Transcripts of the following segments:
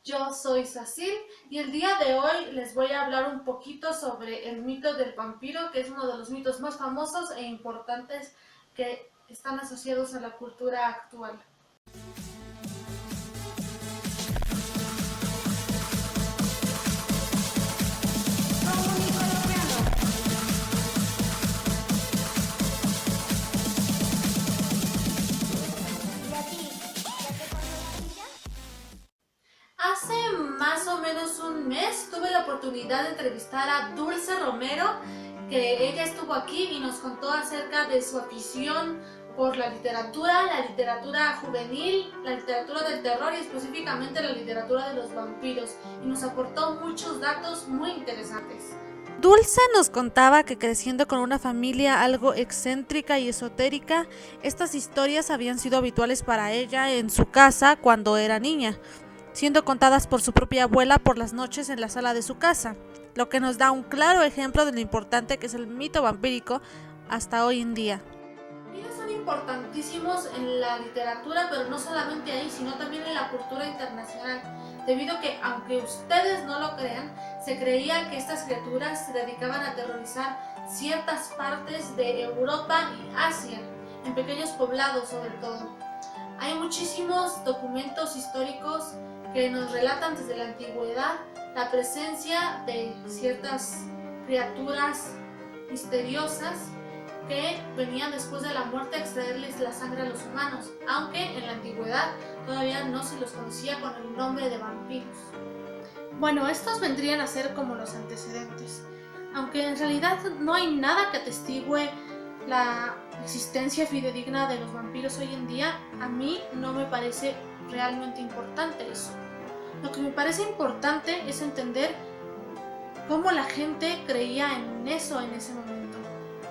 Yo soy Sacil y el día de hoy les voy a hablar un poquito sobre el mito del vampiro, que es uno de los mitos más famosos e importantes que están asociados a la cultura actual. Hace más o menos un mes tuve la oportunidad de entrevistar a Dulce Romero, que ella estuvo aquí y nos contó acerca de su afición por la literatura juvenil, la literatura del terror y específicamente la literatura de los vampiros, y nos aportó muchos datos muy interesantes. Dulce nos contaba que creciendo con una familia algo excéntrica y esotérica, estas historias habían sido habituales para ella en su casa cuando era niña, siendo contadas por su propia abuela por las noches en la sala de su casa, lo que nos da un claro ejemplo de lo importante que es el mito vampírico hasta hoy en día. Ellos son importantísimos en la literatura, pero no solamente ahí, sino también en la cultura internacional, debido a que, aunque ustedes no lo crean, se creía que estas criaturas se dedicaban a aterrorizar ciertas partes de Europa y Asia, en pequeños poblados sobre todo. Hay muchísimos documentos históricos que nos relatan desde la antigüedad la presencia de ciertas criaturas misteriosas que venían después de la muerte a extraerles la sangre a los humanos, aunque en la antigüedad todavía no se los conocía con el nombre de vampiros. Bueno, estos vendrían a ser como los antecedentes, aunque en realidad no hay nada que atestigue la existencia fidedigna de los vampiros hoy en día. A mí no me parece realmente importante eso. Lo que me parece importante es entender cómo la gente creía en eso en ese momento,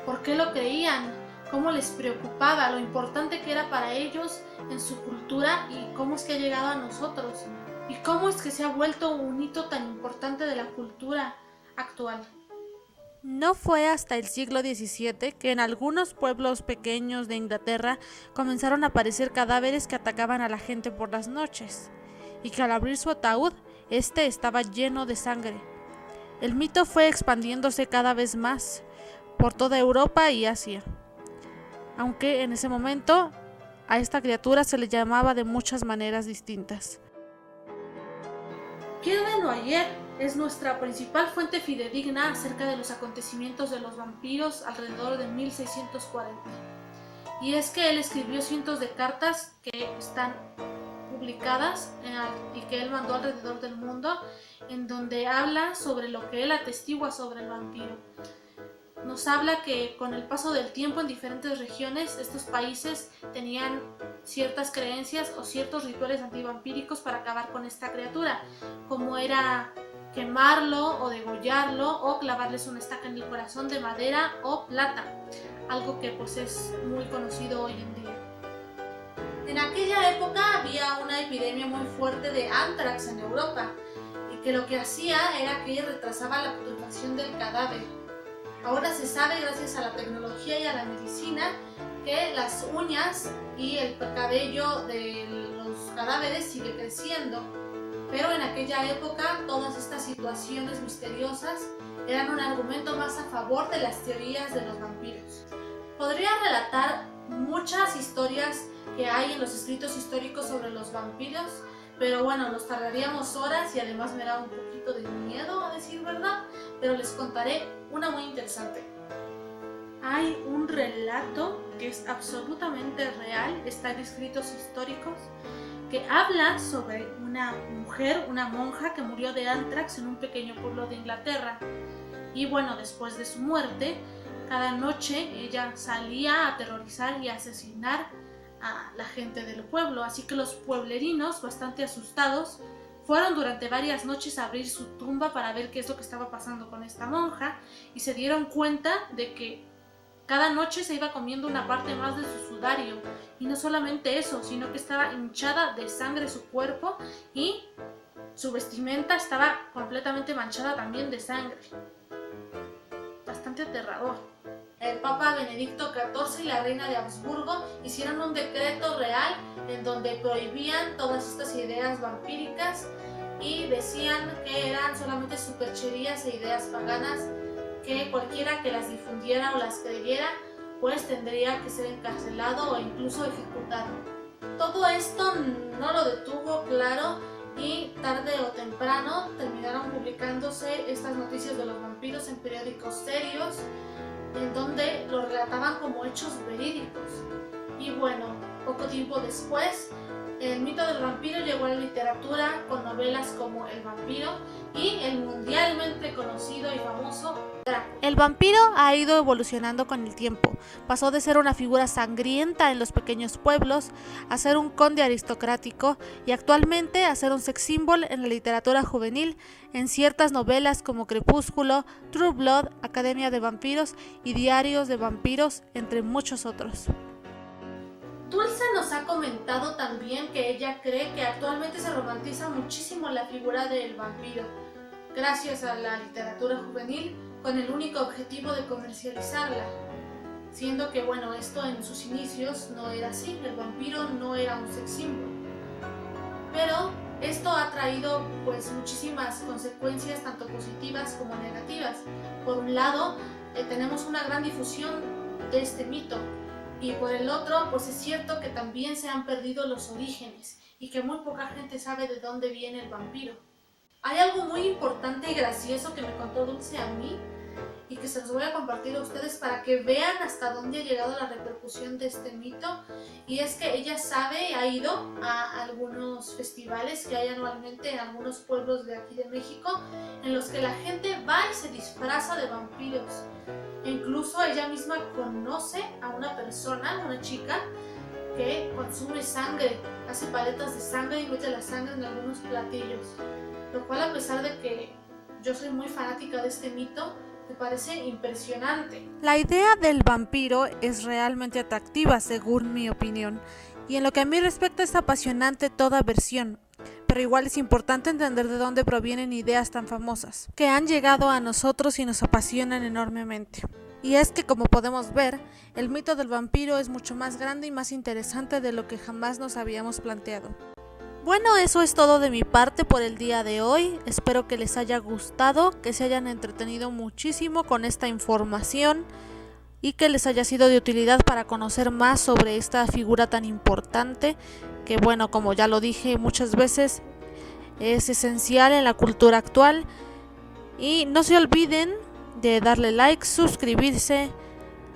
por qué lo creían, cómo les preocupaba, lo importante que era para ellos en su cultura y cómo es que ha llegado a nosotros y cómo es que se ha vuelto un hito tan importante de la cultura actual. No fue hasta el siglo XVII que en algunos pueblos pequeños de Inglaterra comenzaron a aparecer cadáveres que atacaban a la gente por las noches, y que al abrir su ataúd, este estaba lleno de sangre. El mito fue expandiéndose cada vez más por toda Europa y Asia, aunque en ese momento a esta criatura se le llamaba de muchas maneras distintas. Pierre de Noyer es nuestra principal fuente fidedigna acerca de los acontecimientos de los vampiros alrededor de 1640. Y es que él escribió cientos de cartas que están publicadas y que él mandó alrededor del mundo, en donde habla sobre lo que él atestigua sobre el vampiro. Nos habla que con el paso del tiempo en diferentes regiones estos países tenían ciertas creencias o ciertos rituales antivampíricos para acabar con esta criatura, como era quemarlo o degollarlo o clavarles una estaca en el corazón de madera o plata, algo que pues es muy conocido hoy en día. En aquella época había una epidemia muy fuerte de anthrax en Europa, y que lo que hacía era que ella retrasaba la putrefacción del cadáver. Ahora se sabe, gracias a la tecnología y a la medicina, que las uñas y el cabello de los cadáveres sigue creciendo, pero en aquella época todas estas situaciones misteriosas eran un argumento más a favor de las teorías de los vampiros. Podría relatar muchas historias que hay en los escritos históricos sobre los vampiros, pero bueno, nos tardaríamos horas y además me da un poquito de miedo, a decir verdad, pero les contaré una muy interesante. Hay un relato que es absolutamente real, está en escritos históricos, que habla sobre una mujer, una monja que murió de anthrax en un pequeño pueblo de Inglaterra. Y bueno, después de su muerte, cada noche ella salía a aterrorizar y a asesinar a la gente del pueblo, así que los pueblerinos, bastante asustados, fueron durante varias noches a abrir su tumba para ver qué es lo que estaba pasando con esta monja, y se dieron cuenta de que cada noche se iba comiendo una parte más de su sudario, y no solamente eso, sino que estaba hinchada de sangre su cuerpo y su vestimenta estaba completamente manchada también de sangre. Bastante aterrador. El Papa Benedicto XIV y la reina de Habsburgo hicieron un decreto real en donde prohibían todas estas ideas vampíricas y decían que eran solamente supercherías e ideas paganas, que cualquiera que las difundiera o las creyera pues tendría que ser encarcelado o incluso ejecutado. Todo esto no lo detuvo, claro, y tarde o temprano terminaron publicándose estas noticias de los vampiros en periódicos serios, en donde lo relataban como hechos verídicos. Y bueno, poco tiempo después, el mito del vampiro llegó a la literatura con novelas como El vampiro y el mundialmente conocido y famoso Drácula. El vampiro ha ido evolucionando con el tiempo. Pasó de ser una figura sangrienta en los pequeños pueblos a ser un conde aristocrático y actualmente a ser un sex symbol en la literatura juvenil en ciertas novelas como Crepúsculo, True Blood, Academia de Vampiros y Diarios de Vampiros, entre muchos otros. Dulce nos ha comentado también que ella cree que actualmente se romantiza muchísimo la figura del vampiro, gracias a la literatura juvenil, con el único objetivo de comercializarla, siendo que bueno, esto en sus inicios no era así, el vampiro no era un sex symbol. Pero esto ha traído pues muchísimas consecuencias, tanto positivas como negativas. Por un lado, tenemos una gran difusión de este mito, y por el otro, pues es cierto que también se han perdido los orígenes y que muy poca gente sabe de dónde viene el vampiro. Hay algo muy importante y gracioso que me contó Dulce a mí y que se los voy a compartir a ustedes para que vean hasta dónde ha llegado la repercusión de este mito. Y es que ella sabe, ha ido a algunos festivales que hay anualmente en algunos pueblos de aquí de México, en los que la gente va y se disfraza de vampiros. E incluso ella misma conoce a una persona, una chica, que consume sangre, hace paletas de sangre y mete la sangre en algunos platillos. Lo cual, a pesar de que yo soy muy fanática de este mito, me parece impresionante. La idea del vampiro es realmente atractiva, según mi opinión, y en lo que a mí respecta es apasionante toda versión. Pero igual es importante entender de dónde provienen ideas tan famosas, que han llegado a nosotros y nos apasionan enormemente. Y es que, como podemos ver, el mito del vampiro es mucho más grande y más interesante de lo que jamás nos habíamos planteado. Bueno, eso es todo de mi parte por el día de hoy. Espero que les haya gustado, que se hayan entretenido muchísimo con esta información y que les haya sido de utilidad para conocer más sobre esta figura tan importante que, bueno, como ya lo dije muchas veces, es esencial en la cultura actual. Y no se olviden de darle like, suscribirse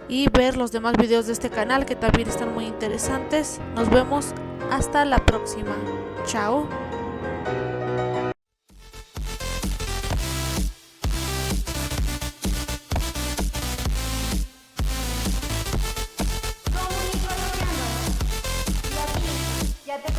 y ver los demás videos de este canal que también están muy interesantes. Nos vemos hasta la próxima. Chao. Ya te